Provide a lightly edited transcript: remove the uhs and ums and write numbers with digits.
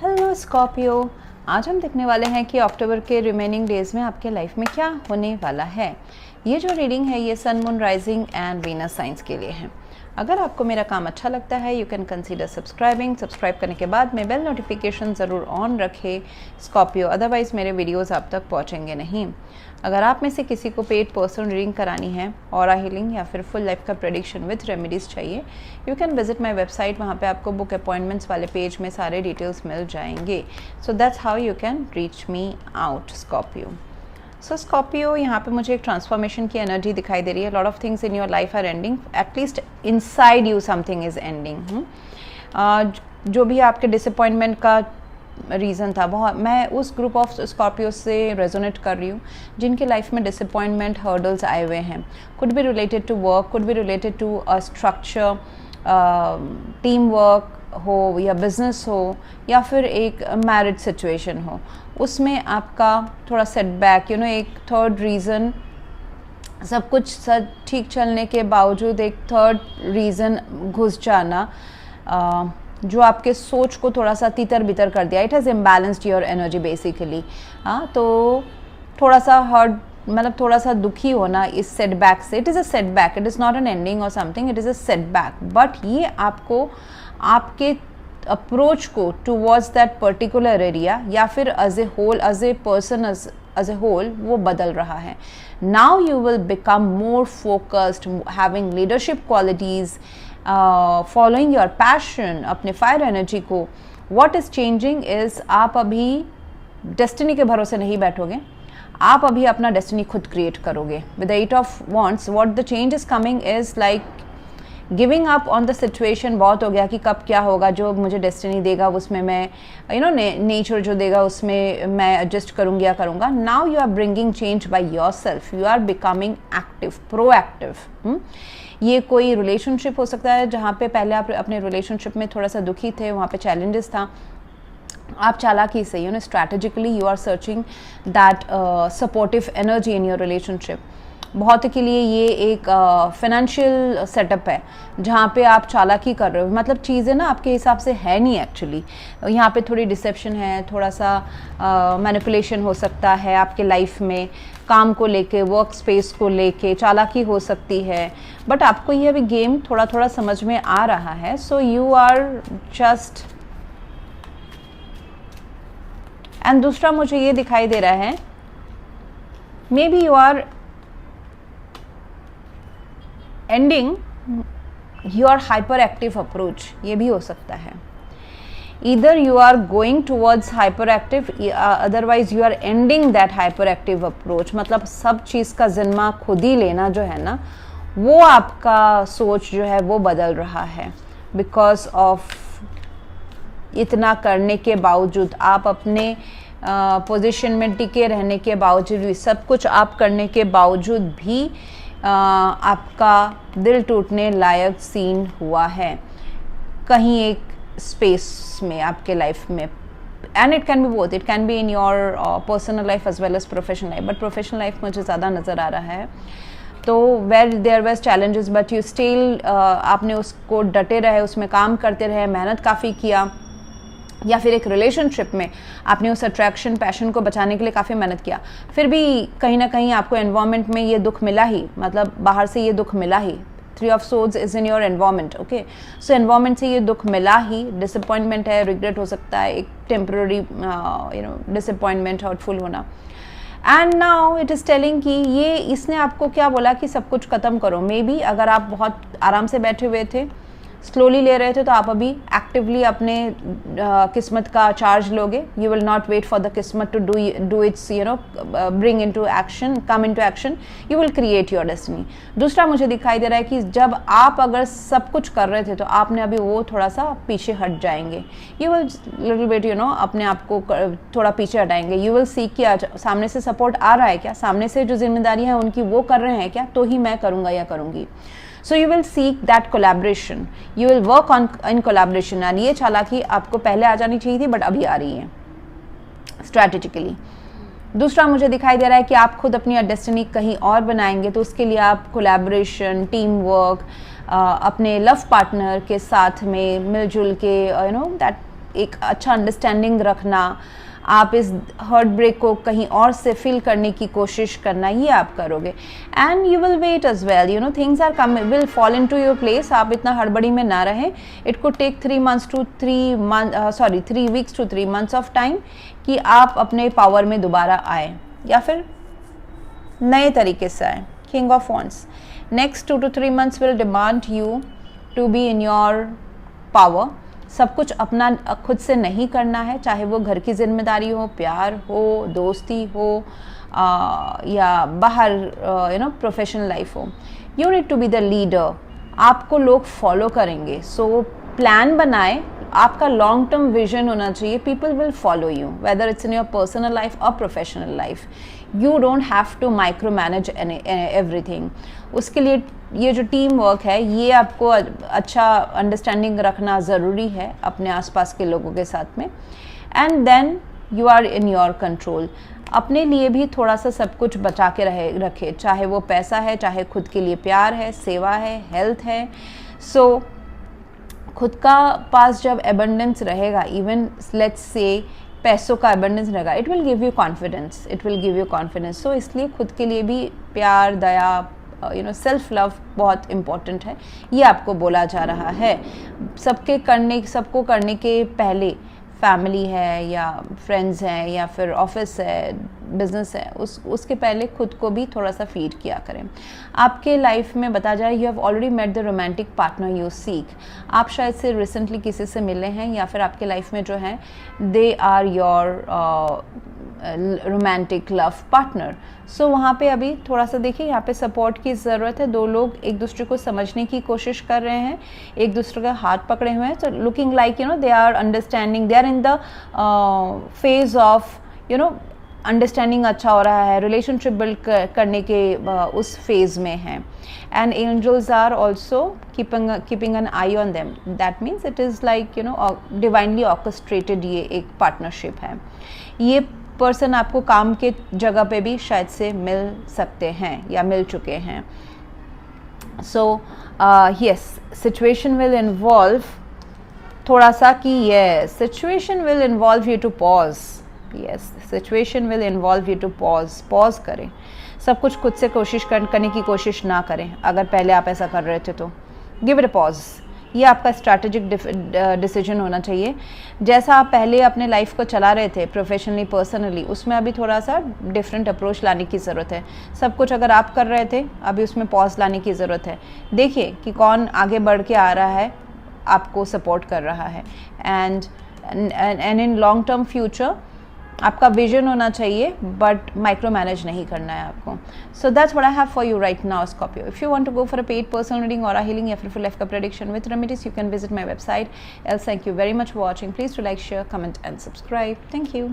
Hello Scorpio, आज हम देखने वाले हैं कि अक्टूबर के रिमेनिंग डेज़ में आपके लाइफ में क्या होने वाला है। ये जो रीडिंग है ये sun, moon, rising and Venus science के लिए है। अगर आपको मेरा काम अच्छा लगता है you can consider subscribing. Subscribe करने के बाद में बेल नोटिफिकेशन ज़रूर ऑन रखें स्कॉर्पियो, अदरवाइज़ मेरे वीडियोस आप तक पहुंचेंगे नहीं। अगर आप में से किसी को पेड पर्सनल रीडिंग करानी है, ऑरा हीलिंग या फिर फुल लाइफ का प्रेडिक्शन विथ रेमेडीज़ चाहिए, you can visit my website. वहाँ पे आपको बुक अपॉइंटमेंट्स वाले पेज में सारे डिटेल्स मिल जाएंगे। So that's how you can reach me out Scorpio. So Scorpio, यहाँ पे मुझे एक ट्रांसफॉर्मेशन की एनर्जी दिखाई दे रही है। Lot of things in your life are ending, at least inside you something is ending. जो भी आपके डिसअपॉइंटमेंट का रीज़न था, बहुत मैं उस ग्रुप ऑफ स्कॉर्पियो से रेजोनेट कर रही हूँ जिनके लाइफ में डिसअपॉइंटमेंट हर्डल्स आए हुए हैं। Could be related to work, could be related to a structure, team work हो या बिजनेस हो या फिर एक मैरिज सिचुएशन हो, उसमें आपका थोड़ा सेटबैक, एक थर्ड रीज़न, सब कुछ सब ठीक चलने के बावजूद एक थर्ड रीज़न घुस जाना, जो आपके सोच को थोड़ा सा तितर बितर कर दिया। It has imbalanced your energy basically. तो थोड़ा सा हर्ट, मतलब थोड़ा सा दुखी होना इस सेटबैक से। It is a setback, it is not an ending और something, it is a setback. But ये आपको आपके अप्रोच को टूवर्ड्स दैट पर्टिकुलर एरिया या फिर as a whole, as a person, as a whole, वो बदल रहा है। Now you will become more focused, having leadership qualities, following your passion, अपने फायर एनर्जी को। व्हाट इज़ चेंजिंग इज़ आप अभी डेस्टिनी के भरोसे नहीं बैठोगे, आप अभी अपना डेस्टिनी खुद क्रिएट करोगे। With the 8 of wands, what the change is coming is like giving up on the situation. बहुत हो गया कि कब क्या होगा, जो मुझे डेस्टिनी देगा उसमें मैं नेचर जो देगा उसमें मैं एडजस्ट करूँगी या करूँगा। Now you are bringing change by yourself, you are becoming active, proactive. ये कोई रिलेशनशिप हो सकता है जहाँ पे पहले आप अपने रिलेशनशिप में थोड़ा सा दुखी थे, वहाँ पे चैलेंजेस था। आप चालाकी से strategically you are searching that supportive energy in your relationship. बहुत के लिए ये एक फाइनेंशियल सेटअप है जहाँ पे आप चालाकी कर रहे हो, मतलब चीज़ें ना आपके हिसाब से है नहीं एक्चुअली। यहाँ पे थोड़ी डिसेप्शन है, थोड़ा सा मैनिपुलेशन हो सकता है आपके लाइफ में, काम को लेके, वर्क स्पेस को लेके चालाकी हो सकती है। बट आपको ये अभी गेम थोड़ा थोड़ा समझ में आ रहा है। So you are just, and दूसरा मुझे ये दिखाई दे रहा है, maybe you are ending your hyper active approach, ये भी हो सकता है। Either you are going towards hyper active, otherwise you are ending that hyper active approach. मतलब सब चीज़ का जिम्मा खुद ही लेना जो है ना, वो आपका सोच जो है वो बदल रहा है। बिकॉज ऑफ इतना करने के बावजूद, आप अपने पोजीशन में टिके रहने के बावजूद भी, सब कुछ आप करने के बावजूद भी आपका दिल टूटने लायक सीन हुआ है कहीं एक स्पेस में आपके लाइफ में। And it can be both, it can be in your personal life as well as professional life, but professional life मुझे ज़्यादा नज़र आ रहा है। तो where there was challenges but you still, आपने उसको डटे रहे, उसमें काम करते रहे, मेहनत काफ़ी किया। या फिर एक रिलेशनशिप में आपने उस अट्रैक्शन, पैशन को बचाने के लिए काफ़ी मेहनत किया, फिर भी कहीं ना कहीं आपको एनवायरनमेंट में ये दुख मिला ही, मतलब बाहर से ये दुख मिला ही। 3 of swords is in your environment, okay. So environment से ये दुख मिला ही, डिसअपॉइंटमेंट है, रिग्रेट हो सकता है, एक टेम्पररी डिसअपॉइंटमेंट, हर्टफुल होना। And now it is telling कि ये इसने आपको क्या बोला कि सब कुछ ख़त्म करो। मे बी अगर आप बहुत आराम से बैठे हुए थे, स्लोली ले रहे थे, तो आप अभी एक्टिवली अपने किस्मत का चार्ज लोगे। You will not wait for the किस्मत to do its bring into action, come into action, you will create your destiny. दूसरा मुझे दिखाई दे रहा है कि जब आप अगर सब कुछ कर रहे थे तो आपने अभी वो थोड़ा सा पीछे हट जाएंगे। यू विल लिटिल बिट अपने आप को थोड़ा पीछे हटाएंगे। यू विल सीख कि आज सामने से सपोर्ट आ रहा है क्या, सामने से जो जिम्मेदारी है उनकी वो कर रहे हैं क्या, तो ही मैं करूँगा या करूँगी। So you will seek that collaboration, you will work on in collaboration. And ये चालाकी आपको पहले आ जानी चाहिए थी बट अभी आ रही है स्ट्रैटेजिकली। दूसरा मुझे दिखाई दे रहा है कि आप खुद अपनी डेस्टिनी कहीं और बनाएंगे, तो उसके लिए आप कोलैबोरेशन, टीम वर्क, अपने लव पार्टनर के साथ में मिलजुल के दैट एक अच्छा अंडरस्टैंडिंग रखना, आप इस हर्ट ब्रेक को कहीं और से फिल करने की कोशिश करना, ये आप करोगे। And you will wait as well, you know things are come will fall into your place. आप इतना हड़बड़ी में ना रहें। It could take 3 weeks to 3 months of time कि आप अपने पावर में दोबारा आए या फिर नए तरीके से आए। King of wands, next 2 to 3 months will demand you to be in your power. सब कुछ अपना खुद से नहीं करना है, चाहे वो घर की जिम्मेदारी हो, प्यार हो, दोस्ती हो, या बाहर प्रोफेशनल लाइफ हो। You need to be the leader. आपको लोग फॉलो करेंगे। सो प्लान बनाए, आपका लॉन्ग टर्म विजन होना चाहिए। People will follow you whether it's in your personal life और professional life. You don't have to micro manage everything. उसके लिए ये जो टीम वर्क है, ये आपको अच्छा अंडरस्टैंडिंग रखना ज़रूरी है अपने आसपास के लोगों के साथ में। And then you are in your control. अपने लिए भी थोड़ा सा सब कुछ बचा के रखे, चाहे वो पैसा है, चाहे खुद के लिए प्यार है, सेवा है, हेल्थ है। सो खुद का पास जब एबंडेंस रहेगा, इवन लेट्स से पैसों का एबंडेंस रहेगा, it will give you confidence, it will give you confidence. So इसलिए खुद के लिए भी प्यार, दया, सेल्फ लव बहुत इम्पॉर्टेंट है, ये आपको बोला जा रहा है। सबको करने के पहले फैमिली है या फ्रेंड्स हैं या फिर ऑफिस है, बिजनेस है, उसके पहले खुद को भी थोड़ा सा फीड किया करें। आपके लाइफ में बता जाए, you have already met the romantic partner you seek. आप शायद से रिसेंटली किसी से मिले हैं या फिर आपके लाइफ में जो है they are your romantic love partner. So वहाँ पे अभी थोड़ा सा देखिए, यहाँ पे सपोर्ट की ज़रूरत है। दो लोग एक दूसरे को समझने की कोशिश कर रहे हैं, एक दूसरे का हाथ पकड़े हुए हैं। तो looking like they are understanding, they are in the phase of understanding अच्छा हो रहा है, रिलेशनशिप बिल्ड करने के उस फेज में है। And angels are also keeping an eye on them. That means it is like divinely orchestrated ये एक पार्टनरशिप है। ये पर्सन आपको काम के जगह पे भी शायद से मिल सकते हैं या मिल चुके हैं। So yes, situation will involve थोड़ा सा कि yes, situation will involve you to pause. Yes, situation will involve you to pause करें। सब कुछ खुद से कोशिश करने की कोशिश ना करें। अगर पहले आप ऐसा कर रहे थे तो गिव इट अ पॉज। ये आपका स्ट्रैटेजिक डिसीजन होना चाहिए। जैसा आप पहले अपने लाइफ को चला रहे थे प्रोफेशनली, पर्सनली, उसमें अभी थोड़ा सा डिफरेंट अप्रोच लाने की ज़रूरत है। सब कुछ अगर आप कर रहे थे, अभी उसमें पॉज लाने की ज़रूरत है। देखिए कि कौन आगे बढ़ के आ रहा है, आपको सपोर्ट कर रहा है। And in long term future आपका विजन होना चाहिए, बट माइक्रो मैनेज नहीं करना है आपको। So that's what I have for you right now, Scorpio. If you want to go for a paid personal reading और हीलिंग या फिर फुल लाइफ का prediction with remedies, you can visit my website. Else thank you very much for watching. Please to like, share, comment and subscribe. Thank you.